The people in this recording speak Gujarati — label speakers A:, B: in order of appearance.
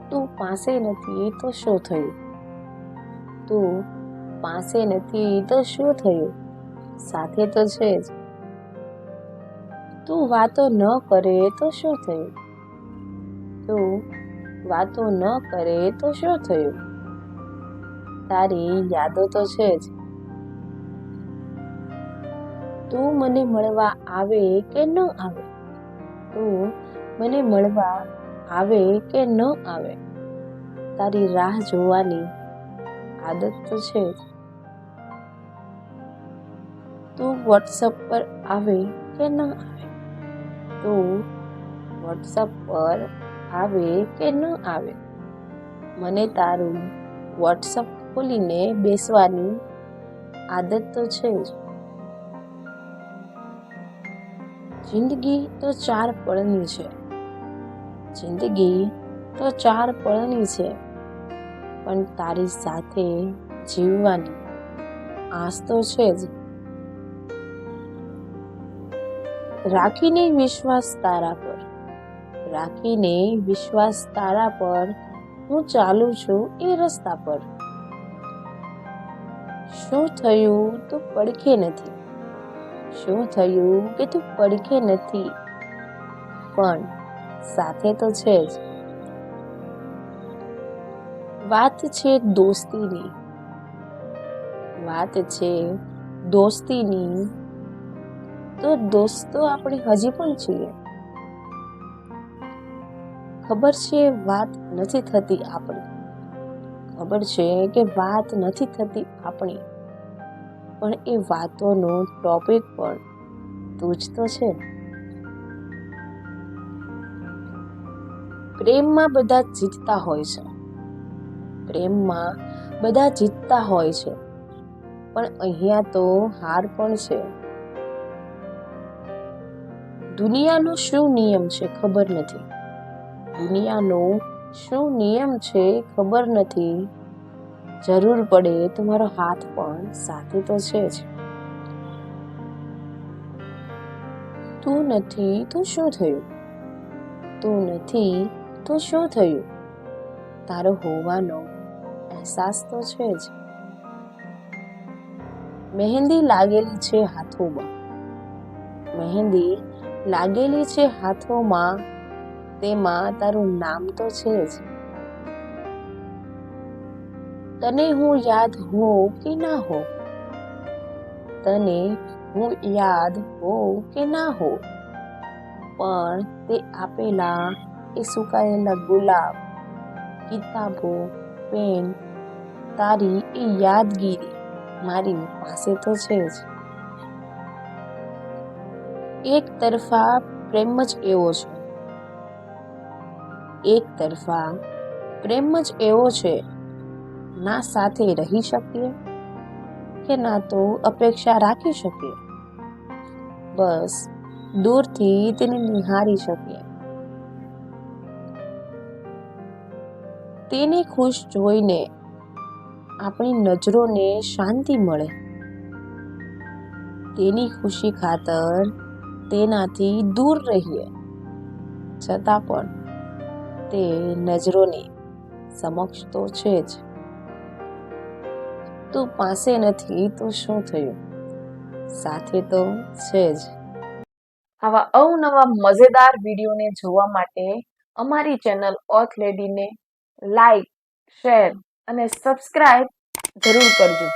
A: તું પાસે નથી તો શું થયું? તું પાસે નથી તો શું થયું? સાથે તો છે જ. તું વાતો ન કરે તો શું થયું? તું વાતો ન કરે તો શું થયું? તારી યાદો તો છે જ. તું મને મળવા આવે કે ન આવે? તું મને મળવા આવે કે ન આવે? તારી રાહ જોવાની આદત તો છે જ. તું વોટ્સઅપ પર આવે કે ન આવે? તું વોટ્સઅપ પર આવે કે ન આવે? મને તારું વોટ્સઅપ ખોલીને બેસવાની આદત તો છે જ. જિંદગી તો 4 પળની છે. જિંદગી તો 4 પળની છે, પણ તારી સાથે જીવવાની આસ તો છે જ. રાખીને વિશ્વાસ તારા પર, રાખીને વિશ્વાસ તારા પર, હું ચાલું છું એ રસ્તા પર. શું થયું તું પડખે નથી? શું થયું કે તું પડખે નથી? પણ સાથે તો છે જ. વાત છે દોસ્તીની, વાત છે દોસ્તીની, તો દોસ્તો આપણે હજી પણ છીએ. ખબર છે વાત નથી થતી આપણી, ખબર છે કે વાત નથી થતી આપણી, પણ એ વાતોનો ટોપિક પણ તું જ તો છે. પ્રેમમાં બધા જીતતા હોય છે, પ્રેમમાં બધા જીતતા હોય છે, પણ અહીંયા તો હાર પણ છે. દુનિયાનો શું નિયમ છે ખબર નથી, દુનિયાનો શું નિયમ છે ખબર નથી. જરૂર પડે તો મારો હાથ પણ સાથે તો છે જ. તું નથી તો શું થયું? તું નથી તો શું થયું? તારો હોવાનો અહેસાસ તો છે જ. મહેંદી લાગેલી છે હાથોમાં, મહેંદી લાગેલી છે હાથોમાં, તેમાં તારું નામ તો છે જ. તને હું યાદ હોઉં કે ના હોઉં, તને હું યાદ હોઉં કે ના હોઉં, પણ તે આપેલા એ સુકાયેલા ગુલાબ, કિતાબો, પેન, તારી એ યાદગીરી મારી પાસે તો છે જ. એક તરફા પ્રેમ જ એવો છે, એક તરફા પ્રેમ જ એવો છે, ના સાથે રહી શકીએ કે ના તો અપેક્ષા રાખી શકીએ. બસ દૂરથી તેને નિહાળી શકીએ. તેને ખુશ જોઈને આપણી નજરોને શાંતિ મળે. તેની ખુશી ખાતર તેનાથી દૂર રહીએ, છતાં પણ તે નજરોની સમક્ષ તો છે જ. તું પાસે નથી તો શું થયું? સાથે તો છે જ. આવા અવનવા મજેદાર વિડીયોને જોવા માટે અમારી ચેનલ ઓથ લેડીને લાઈક, શેર અને સબસ્ક્રાઇબ જરૂર કરજો.